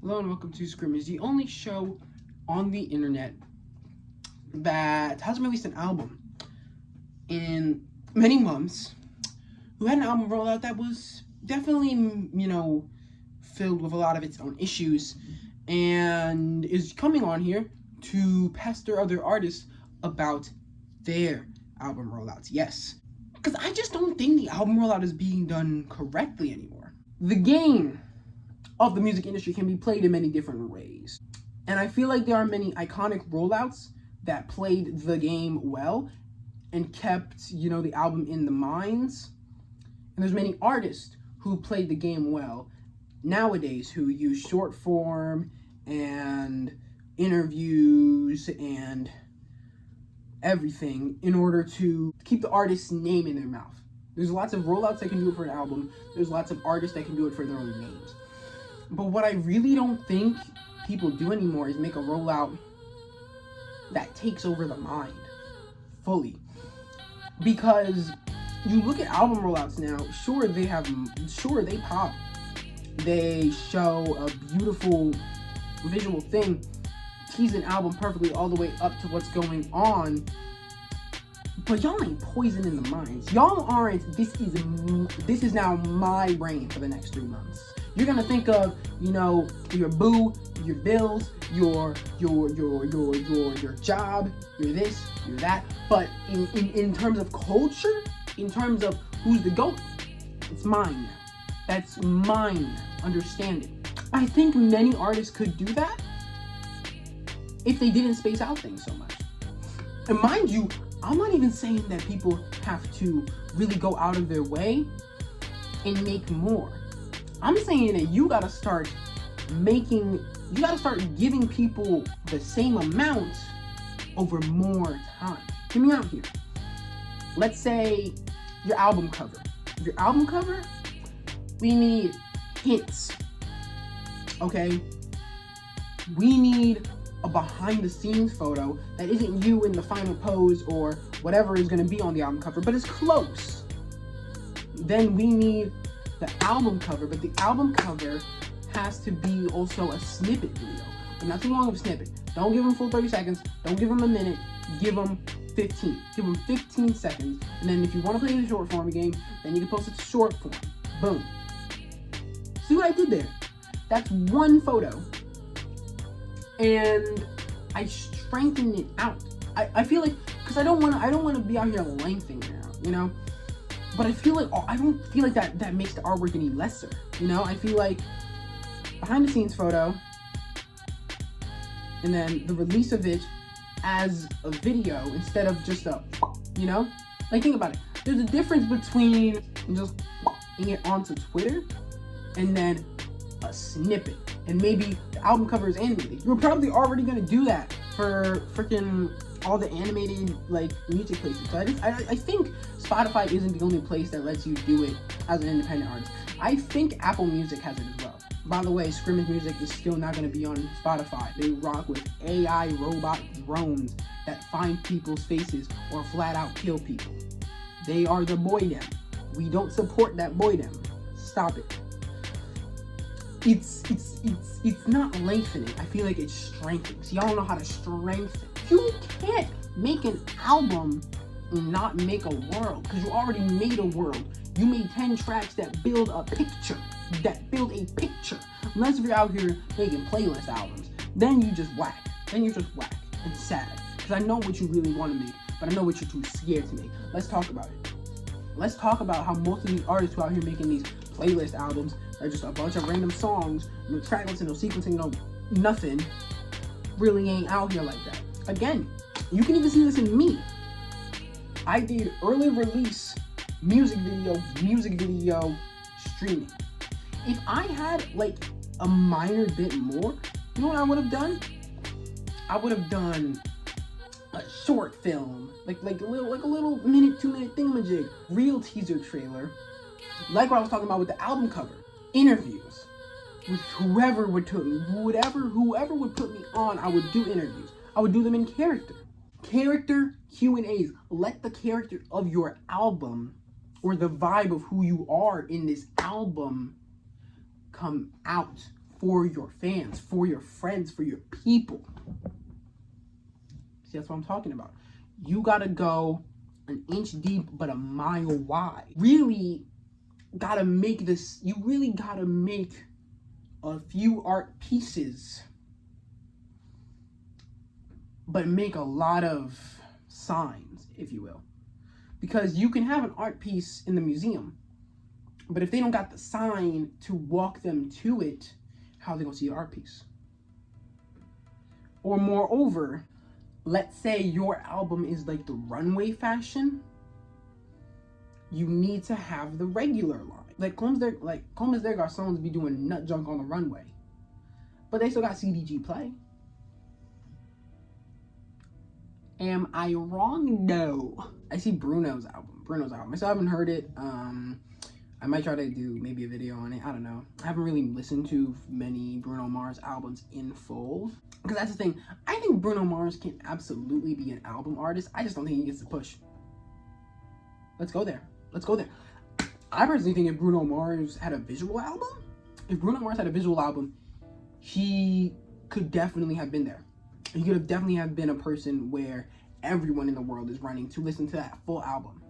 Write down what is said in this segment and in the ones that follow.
Hello and welcome to Scrimmij, the only show on the internet that hasn't released an album in many months, who had an album rollout that was definitely, filled with a lot of its own issues, and is coming on here to pester other artists about their album rollouts. Yes, because I just don't think the album rollout is being done correctly anymore. The game of the music industry can be played in many different ways. And I feel like there are many iconic rollouts that played the game well and kept, the album in the minds. And there's many artists who played the game well nowadays who use short form and interviews and everything in order to keep the artist's name in their mouth. There's lots of rollouts that can do it for an album. There's lots of artists that can do it for their own names. But what I really don't think people do anymore is make a rollout that takes over the mind fully. Because you look at album rollouts now, sure they pop. They show a beautiful visual thing, tease an album perfectly all the way up to what's going on. But y'all ain't poisoning the minds. Y'all aren't, this is now my brain for the next 3 months. You're gonna think of, your boo, your bills, your job, your this, your that. But in terms of culture, in terms of who's the GOAT, it's mine now. That's mine now. Understand it. I think many artists could do that if they didn't space out things so much. And mind you, I'm not even saying that people have to really go out of their way and make more. I'm saying that you gotta start giving people the same amount over more time. Hear me out here. Let's say your album cover. We need hints. Okay? We need a behind the scenes photo that isn't you in the final pose or whatever is gonna be on the album cover, but it's close. Then we need the album cover, but the album cover has to be also a snippet video, but not too long of a snippet. Don't give them full 30 seconds. Don't give them a minute. Give them 15. Give them 15 seconds. And then if you want to play the short form game, then you can post it to short form. Boom. See what I did there? That's one photo. And I strengthened it out. I feel like, because I don't want to be out here lengthening it out, But I don't feel like that makes the artwork any lesser, I feel like behind the scenes photo and then the release of it as a video instead of just like think about it. There's a difference between just putting it onto Twitter and then a snippet, and maybe the album cover is animated. You're probably already gonna do that for freaking all the animated music places. So I think Spotify isn't the only place that lets you do it as an independent artist. I think Apple Music has it as well. By the way, Scrimmij music is still not going to be on Spotify. They rock with AI robot drones that find people's faces or flat out kill people. They are the boydom. We don't support that boydom. Stop it. It's not lengthening. I feel like it's strengthening. So y'all know how to strengthen. You can't make an album and not make a world, because you already made a world. You made 10 tracks that build a picture. Unless if you're out here making playlist albums, then you just whack. It's sad. Because I know what you really want to make, but I know what you're too scared to make. Let's talk about it. Let's talk about how most of these artists who are out here making these playlist albums are just a bunch of random songs, no track listing, no sequencing, no nothing, really ain't out here like that. Again, you can even see this in me. I did early release music video streaming. If I had a minor bit more, you know what I would have done? I would have done a short film, like a little minute, 2 minute thingamajig, real teaser trailer, like what I was talking about with the album cover, interviews with whoever would put me, whoever would put me on. I would do interviews. I would do them in character Q&As. Let the character of your album or the vibe of who you are in this album come out for your fans, for your friends, for your people. See, that's what I'm talking about. You gotta go an inch deep but a mile wide. Really gotta make this, you really gotta make a few art pieces, but make a lot of signs, if you will. Because you can have an art piece in the museum, but if they don't got the sign to walk them to it, how are they gonna see the art piece? Or moreover, let's say your album is like the runway fashion, you need to have the regular line. Like Comme des Garçons be doing nut junk on the runway, but they still got CDG play. Am I wrong? No. I see Bruno's album. I still haven't heard it. I might try to do maybe a video on it. I don't know. I haven't really listened to many Bruno Mars albums in full. Because that's the thing. I think Bruno Mars can absolutely be an album artist. I just don't think he gets the push. Let's go there. I personally think if Bruno Mars had a visual album, he could definitely have been there. He could have definitely have been a person where everyone in the world is running to listen to that full album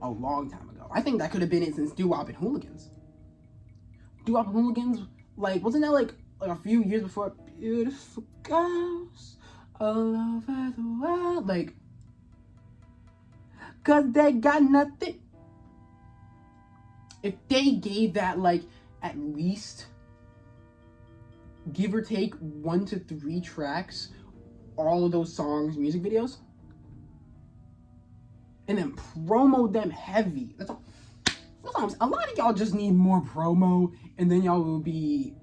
a long time ago. I think that could have been it since Doo-Wop and Hooligans. Like, wasn't that like a few years before Beautiful Girls all over the world? Like, cause they got nothing. If they gave that like at least, give or take 1 to 3 tracks, all of those songs, music videos, and then promo them heavy. That's all. A lot of y'all just need more promo, and then y'all will be,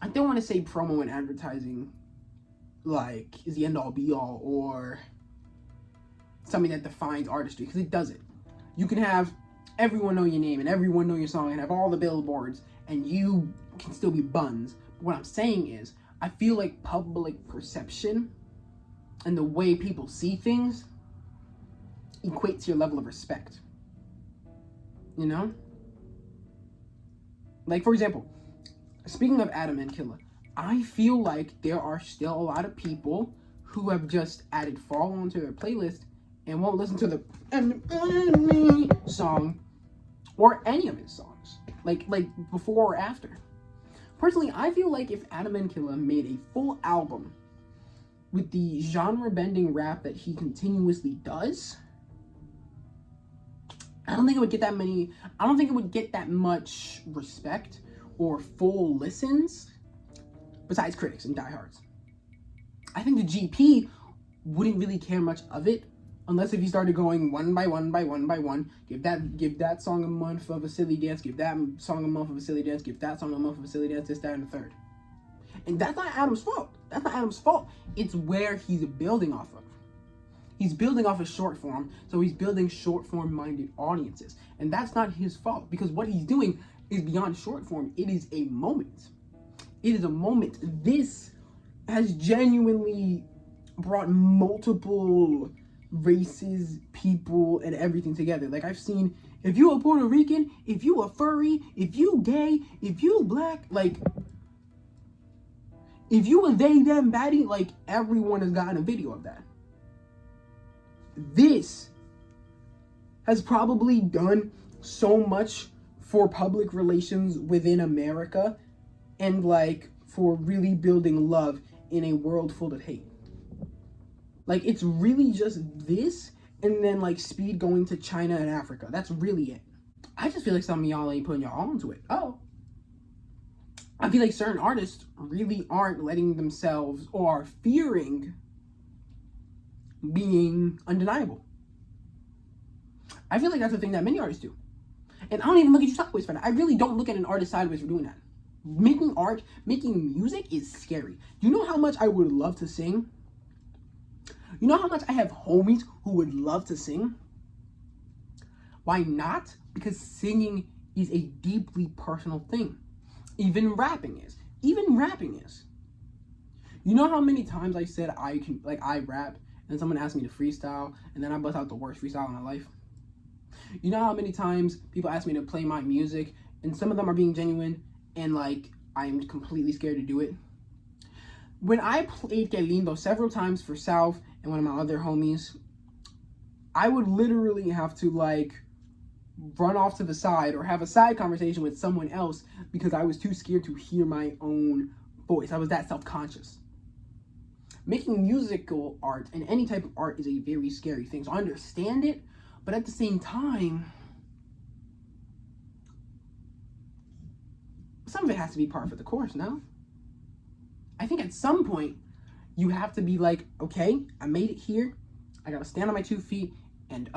I don't want to say promo and advertising like is the end all be all or something that defines artistry, because it doesn't. You can have everyone know your name and everyone know your song and have all the billboards and you can still be buns. But what I'm saying is, I feel like public perception and the way people see things equates to your level of respect. You know? Like, for example, speaking of Adam and Killa, I feel like there are still a lot of people who have just added Fall onto their playlist and won't listen to the Enemy song or any of his songs, like before or after. Personally, I feel like if Adam and Killa made a full album with the genre-bending rap that he continuously does, I don't think it would get that much respect or full listens, besides critics and diehards. I think the GP wouldn't really care much of it, unless if he started going one by one, give that song a month of a silly dance, give that song a month of a silly dance, give that song a month of a silly dance, this, that, and the third. And that's not Adam's fault. It's where he's building off of. He's building off of short form, so he's building short form minded audiences. And that's not his fault, because what he's doing is beyond short form. It is a moment. This has genuinely brought multiple races, people, and everything together. Like, I've seen, if you a Puerto Rican, if you a furry, if you gay, if you black, like, if you a they, them, baddie, like, everyone has gotten a video of that. This has probably done so much for public relations within America and, like, for really building love in a world full of hate. Like, it's really just this, and then, like, Speed going to China and Africa. That's really it. I just feel like some of y'all ain't putting y'all onto it. I feel like certain artists really aren't letting themselves, or are fearing being undeniable. I feel like that's the thing that many artists do. And I don't even look at you sideways for that. I really don't look at an artist sideways for doing that. Making art, making music is scary. You know how much I would love to sing? You know how much I have homies who would love to sing? Why not? Because singing is a deeply personal thing. Even rapping is. You know how many times I said I rap, and someone asked me to freestyle, and then I bust out the worst freestyle in my life? You know how many times people ask me to play my music, and some of them are being genuine, and like, I'm completely scared to do it? When I played Que Lindo several times for South and one of my other homies, I would literally have to like run off to the side or have a side conversation with someone else because I was too scared to hear my own voice. I was that self-conscious. Making musical art and any type of art is a very scary thing. So I understand it, but at the same time, some of it has to be par for the course, no? I think at some point, you have to be like, okay, I made it here. I gotta stand on my 2 feet and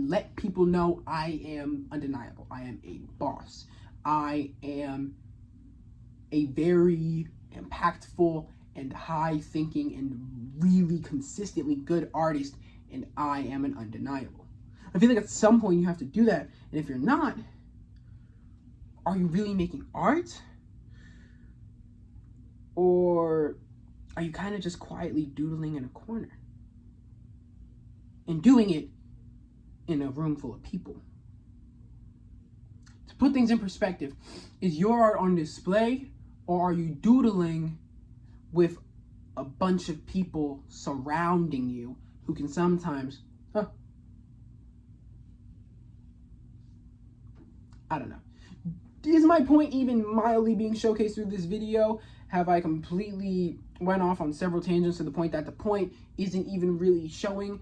let people know I am undeniable. I am a boss. I am a very impactful and high thinking and really consistently good artist, and I am an undeniable. I feel like at some point you have to do that, and if you're not, are you really making art? Or are you kind of just quietly doodling in a corner and doing it in a room full of people? To put things in perspective, is your art on display, or are you doodling with a bunch of people surrounding you who can sometimes, I don't know. Is my point even mildly being showcased through this video? Have I completely went off on several tangents to the point that the point isn't even really showing?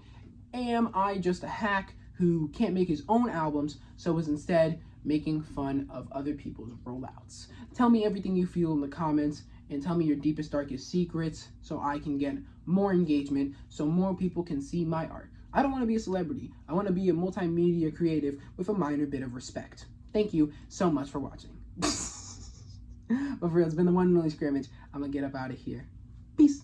Am I just a hack who can't make his own albums, so is instead making fun of other people's rollouts? Tell me everything you feel in the comments, and tell me your deepest, darkest secrets so I can get more engagement, so more people can see my art. I don't want to be a celebrity. I want to be a multimedia creative with a minor bit of respect. Thank you so much for watching. But for real, it's been the one and only Scrimmij. I'm gonna get up out of here. Peace.